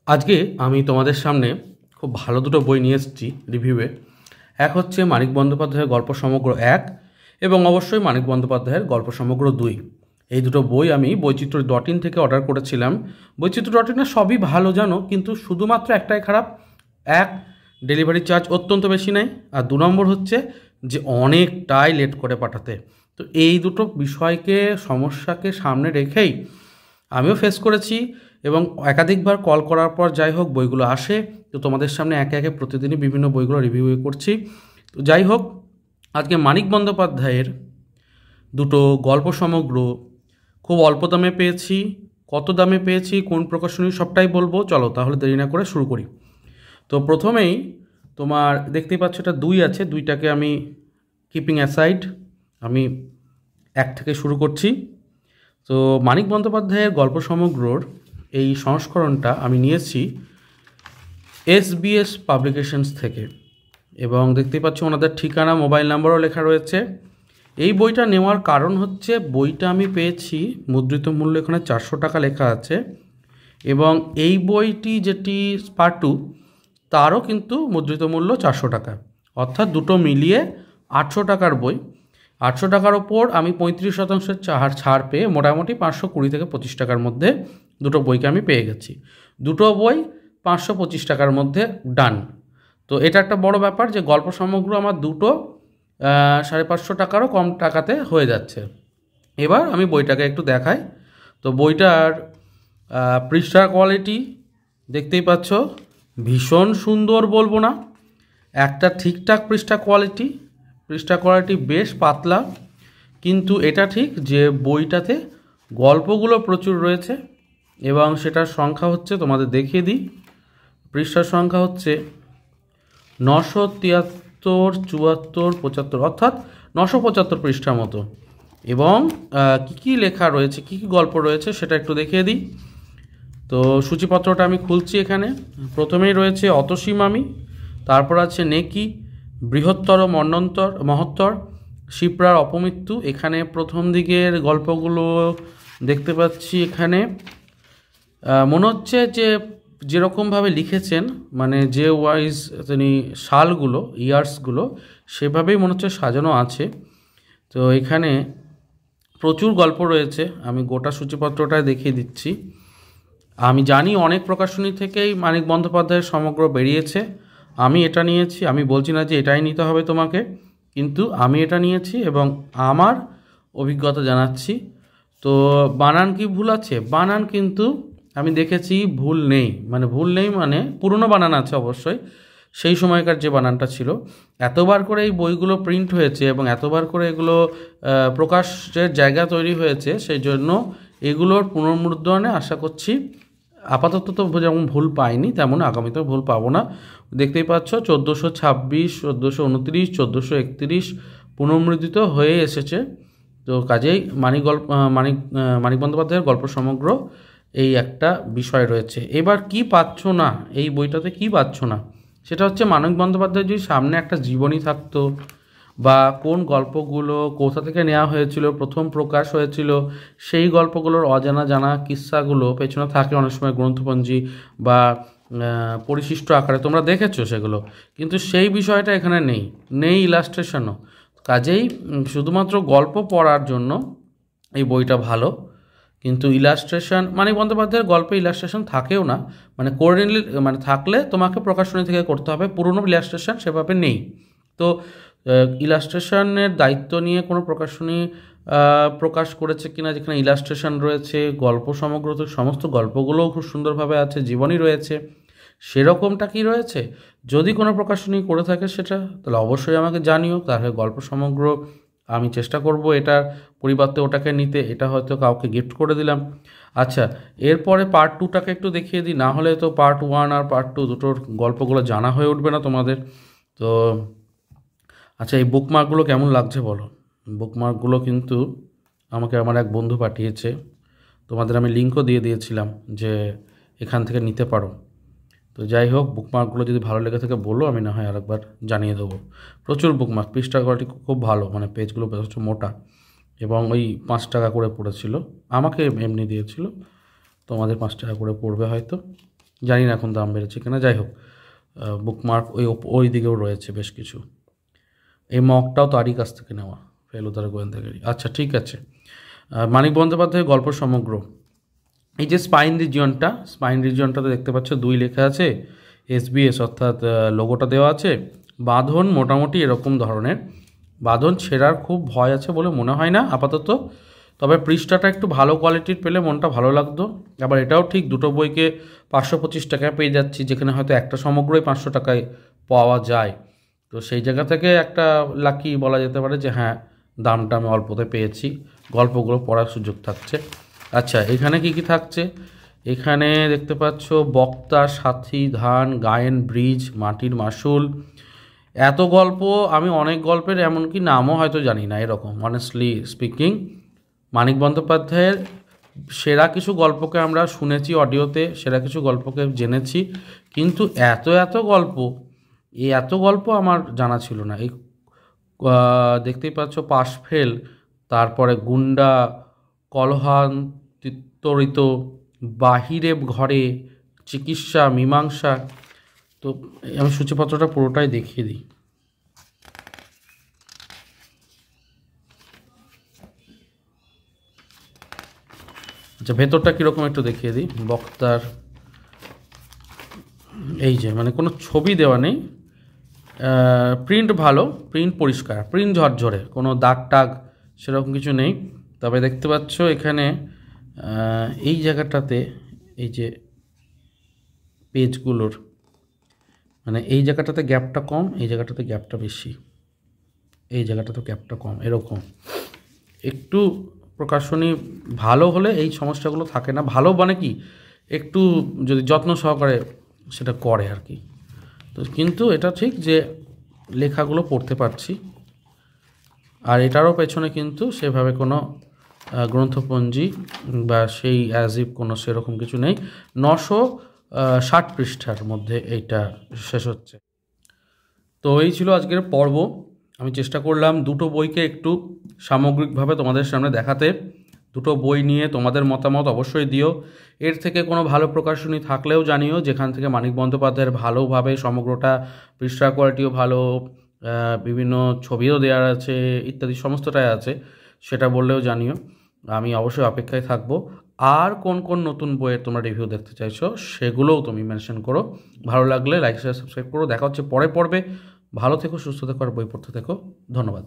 আজকে আমি তোমাদের সামনে খুব ভালো দুটো বই নিয়ে এসেছি রিভিউয়ে। এক হচ্ছে মানিক বন্দ্যোপাধ্যায়ের গল্প সমগ্র 1 এবং অবশ্যই মানিক বন্দ্যোপাধ্যায়ের গল্প সমগ্র 2। এই দুটো বই আমি বৈচিত্র্য.in থেকে অর্ডার করেছিলাম। বৈচিত্র্য.in সবই ভালো জানো, কিন্তু শুধুমাত্র একটাই খারাপ, এক ডেলিভারি চার্জ অত্যন্ত বেশি নেয়, আর 2 নম্বর হচ্ছে যে অনেকটাই লেট করে পাঠাতে। তো এই দুটো বিষয়কে সমস্যাকে সামনে রেখেই আমিও ফেস করেছি এবং একাধিকবার কল করার পর যাই হোক বইগুলো আসে। তো তোমাদের সামনে একে একে প্রতিদিনই বিভিন্ন বইগুলো রিভিউ করছি। তো যাই হোক, আজকে মানিক বন্দ্যোপাধ্যায়ের দুটো গল্প সমগ্র খুব অল্প দামে পেয়েছি। কত দামে পেয়েছি, কোন প্রকাশনী, সবটাই বলবো। চলো তাহলে দেরি না করে শুরু করি। তো প্রথমেই তোমার দেখতেই পাচ্ছ এটা 2 আছে, 2টাকে আমি কিপিং অ্যাসাইড আমি 1 থেকে শুরু করছি। তো মানিক বন্দ্যোপাধ্যায়ের গল্প সমগ্রর এই সংস্করণটা আমি নিয়েছি SBS পাবলিকেশনস থেকে, এবং দেখতেই পাচ্ছ ওনাদের ঠিকানা, মোবাইল নাম্বারও লেখা রয়েছে। এই বইটা নেওয়ার কারণ হচ্ছে বইটা আমি পেয়েছি মুদ্রিত মূল্য এখানে 400 টাকা লেখা আছে, এবং এই বইটি যেটি পার্ট 2 তারও কিন্তু মুদ্রিত মূল্য 400 টাকা, অর্থাৎ দুটো মিলিয়ে 800 টাকার বই। 800 টাকার ওপর আমি 35% ছাড় পেয়ে মোটামুটি 520 থেকে 25 টাকার মধ্যে দুটো বইকে আমি পেয়ে গেছি। দুটো বই 525 টাকার মধ্যে ডান। তো এটা একটা বড় ব্যাপার যে গল্প সমগ্র আমার দুটো 550 টাকারও কম টাকাতে হয়ে যাচ্ছে। এবার আমি বইটাকে একটু দেখাই। তো বইটার পৃষ্ঠার কোয়ালিটি দেখতেই পাচ্ছ, ভীষণ সুন্দর বলবো না, একটা ঠিকঠাক পৃষ্ঠা কোয়ালিটি বেশ পাতলা, কিন্তু এটা ঠিক যে বইটাতে গল্পগুলো প্রচুর রয়েছে এবং সেটার সংখ্যা হচ্ছে, তোমাদের দেখিয়ে দিই, পৃষ্ঠার সংখ্যা হচ্ছে 973, 74, 75, অর্থাৎ 975 পৃষ্ঠার মতো। এবং কী কী লেখা রয়েছে, কী কী গল্প রয়েছে সেটা একটু দেখিয়ে দিই। তো সূচিপত্রটা আমি খুলছি। এখানে প্রথমেই রয়েছে অতসী মামি, তারপর আছে নেকি, বৃহত্তর মহত্তর, শিপ্রার অপমৃত্যু। এখানে প্রথম দিকের গল্পগুলো দেখতে পাচ্ছি, এখানে মনে হচ্ছে যে যেরকমভাবে লিখেছেন, মানে যে ওয়াইজ তিনি সালগুলো, ইয়ার্সগুলো, সেভাবেই মনে হচ্ছে সাজানো আছে। তো এখানে প্রচুর গল্প রয়েছে, আমি গোটা সূচিপত্রটায় দেখিয়ে দিচ্ছি। আমি জানি অনেক প্রকাশনী থেকেই মানিক বন্দ্যোপাধ্যায়ের সমগ্র বেরিয়েছে, আমি এটা নিয়েছি। আমি বলছি না যে এটাই নিতে হবে তোমাকে, কিন্তু আমি এটা নিয়েছি এবং আমার অভিজ্ঞতা জানাচ্ছি। তো বানান কি ভুল আছে? বানান কিন্তু আমি দেখেছি ভুল নেই, মানে পুরনো বানান আছে অবশ্যই, সেই সময়কার যে বানানটা ছিল। এতবার করে এই বইগুলো প্রিন্ট হয়েছে এবং এতবার করে এগুলো প্রকাশের জায়গা তৈরি হয়েছে, সেই জন্য এগুলোর পুনর্মুদ্রণে আশা করছি আপাতত তো যেমন ভুল পাইনি তেমন আগামীতেও ভুল পাবো না। দেখতেই পাচ্ছ 1426, 1429, 1431 পুনর্মুদ্রিত হয়ে এসেছে। তো কাজেই মানিক বন্দ্যোপাধ্যায়ের গল্প সমগ্র এই একটা বিষয় রয়েছে। এবার কি পাচ্ছ না এই বইটাতে, কি পাচ্ছ না সেটা হচ্ছে মানিক বন্দ্যোপাধ্যায়ের যদি সামনে একটা জীবনী থাকতো, বা কোন গল্পগুলো কোথা থেকে নেওয়া হয়েছিল, প্রথম প্রকাশ হয়েছিল, সেই গল্পগুলোর অজানা জানা কিস্সাগুলো পেছনে থাকে অনেক সময় গ্রন্থপঞ্জি বা পরিশিষ্ট আকারে, তোমরা দেখেছো সেগুলো, কিন্তু সেই বিষয়টা এখানে নেই ইলাস্ট্রেশনও। কাজেই শুধুমাত্র গল্প পড়ার জন্য এই বইটা ভালো, কিন্তু ইলাস্ট্রেশন, মানিক বন্দ্যোপাধ্যায়ের গল্পে ইলাস্ট্রেশন থাকেও না, করে নিলে, থাকলে তোমাকে প্রকাশনী থেকে করতে হবে, পুরনো ইলাস্ট্রেশন সেভাবে নেই। তো ইলাস্ট্রেশনের দায়িত্ব নিয়ে কোনো প্রকাশনী প্রকাশ করেছে কিনা যেখানে ইলাস্ট্রেশন রয়েছে, গল্প সমগ্র তো সমস্ত গল্পগুলোও খুব সুন্দরভাবে আছে, জীবনী রয়েছে, সেরকমটা কি রয়েছে? যদি কোনো প্রকাশনী করে থাকে সেটা তাহলে অবশ্যই আমাকে জানিও, তাহলে গল্প সমগ্র আমি চেষ্টা করব এটার পরিবর্তে ওটাকে নিতে। এটা হয়তো কাউকে গিফট করে দিলাম। আচ্ছা, এরপরে পার্ট 2টাকে একটু দেখিয়ে দিই, না হলে তো পার্ট 1 আর পার্ট 2 দুটোর গল্পগুলো জানা হয়ে উঠবে না তোমাদের। তো আচ্ছা, এই বুকমার্কগুলো কেমন লাগছে বলো? বুকমার্কগুলো কিন্তু আমাকে আমার এক বন্ধু পাঠিয়েছে, তোমাদের আমি লিঙ্কও দিয়ে দিয়েছিলাম যে এখান থেকে নিতে পারো। তো যাই হোক, বুকমার্কগুলো যদি ভালো লেগে থাকে বলো, আমি না হয় আরেকবার জানিয়ে দেবো। প্রচুর বুকমার্ক, পৃষ্ঠা কোয়ালিটি খুব ভালো, পেজগুলো বেশ মোটা, এবং ওই 5 টাকা করে পড়েছিল, আমাকে এমনি দিয়েছিল, তোমাদের 5 টাকা করে পড়বে হয়তো। জানি না এখন দাম বেড়েছে কিনা, যাই হোক বুকমার্ক ওই দিকেও রয়েছে বেশ কিছু। এই মগটাও তারই কাছ থেকে নেওয়া, ফেলুদার গোয়েন্দাগিরি। আচ্ছা ঠিক আছে, মানিক বন্দ্যোপাধ্যায়ের গল্প সমগ্র। এই যে স্পাইন রিজিয়নটাতে দেখতে পাচ্ছ 2 লেখা আছে, SBS অর্থাৎ লোগোটা দেওয়া আছে। বাঁধন মোটামুটি এরকম ধরনের, বাঁধন ছেঁড়ার খুব ভয় আছে বলে মনে হয় না আপাতত, তবে পৃষ্ঠাটা একটু ভালো কোয়ালিটির পেলে মনটা ভালো লাগতো। আবার এটাও ঠিক, দুটো বইকে 525 টাকায় পেয়ে যাচ্ছি, যেখানে হয়তো একটা সমগ্রই 500 টাকায় পাওয়া যায়। তো সেই জায়গা থেকে একটা লাকি বলা যেতে পারে যে হ্যাঁ, দামটা আমি অল্পতে পেয়েছি, গল্পগুলো পড়ার সুযোগ থাকছে। আচ্ছা, এখানে কি কি থাকছে? এখানে দেখতে পাচ্ছ বক্তা, সাথী, ধান, গায়েন, ব্রিজ, মাটির মাসুল। এত গল্প, আমি অনেক গল্পের এমনকি নামও হয়তো জানি না এরকম, অনেস্টলি স্পিকিং। মানিক বন্দ্যোপাধ্যায়ের সেরা কিছু গল্পকে আমরা শুনেছি অডিওতে, সেরা কিছু গল্পকে জেনেছি, কিন্তু এত এত গল্প আমার জানা ছিল না। এই দেখতেই পাচ্ছ পাশফেল, তারপরে গুন্ডা, কলহান্তরিত, বাহিরে ঘরে, চিকিৎসা, মীমাংসা। তো আমি সূচিপত্রটা পুরোটাই দেখিয়ে দিই। আচ্ছা, ভেতরটা কীরকম একটু দেখিয়ে দিই। বক্তার এই যে মানে কোনো ছবি দেওয়া নেই, প্রিন্ট ভালো, প্রিন্ট পরিষ্কার, প্রিন্ট ঝরঝরে, কোনো দাগ টাগ সেরকম কিছু নেই। তবে দেখতে পাচ্ছ এখানে এই জায়গাটাতে, এই যে পেজগুলোর মানে এই জায়গাটাতে গ্যাপটা কম, এই জায়গাটাতে গ্যাপটা বেশি, এই জায়গাটাতে গ্যাপটা কম, এরকম একটু প্রকাশনী ভালো হলে এই সমস্যাগুলো থাকে না। ভালো মানে কি, একটু যদি যত্ন সহকারে সেটা করে আর কি। তো কিন্তু এটা ঠিক যে লেখাগুলো পড়তে পারছি, আর এটারও পেছনে কিন্তু সেভাবে কোনো গ্রন্থপঞ্জি বা সেই অ্যাজিভ কোনো সেরকম কিছু নেই। 960 পৃষ্ঠার মধ্যে এইটা শেষ হচ্ছে। তো এই ছিল আজকের পর্ব। আমি চেষ্টা করলাম দুটো বইকে একটু সামগ্রিকভাবে তোমাদের সামনে দেখাতে। দুটো বই নিয়ে তোমাদের মতামত অবশ্যই দিও। এর থেকে কোনো ভালো প্রকাশনী থাকলেও জানিও, যেখান থেকে মানিক বন্দ্যোপাধ্যায়ের ভালোভাবে সমগ্রটা, পৃষ্ঠা কোয়ালিটিও ভালো, বিভিন্ন ছবিও দেওয়ার আছে, ইত্যাদি সমস্তটাই আছে, সেটা বললেও জানিও। আমি অবশ্যই অপেক্ষায় থাকবো। আর কোন কোন নতুন বইয়ের তোমরা রিভিউ দেখতে চাইছো সেগুলোও তুমি মেনশন করো। ভালো লাগলে লাইক, শেয়ার, সাবস্ক্রাইব করো। দেখা হচ্ছে পরে পর্বে। ভালো থেকো, সুস্থ থেকো, আর বই পড়তে থেকো। ধন্যবাদ।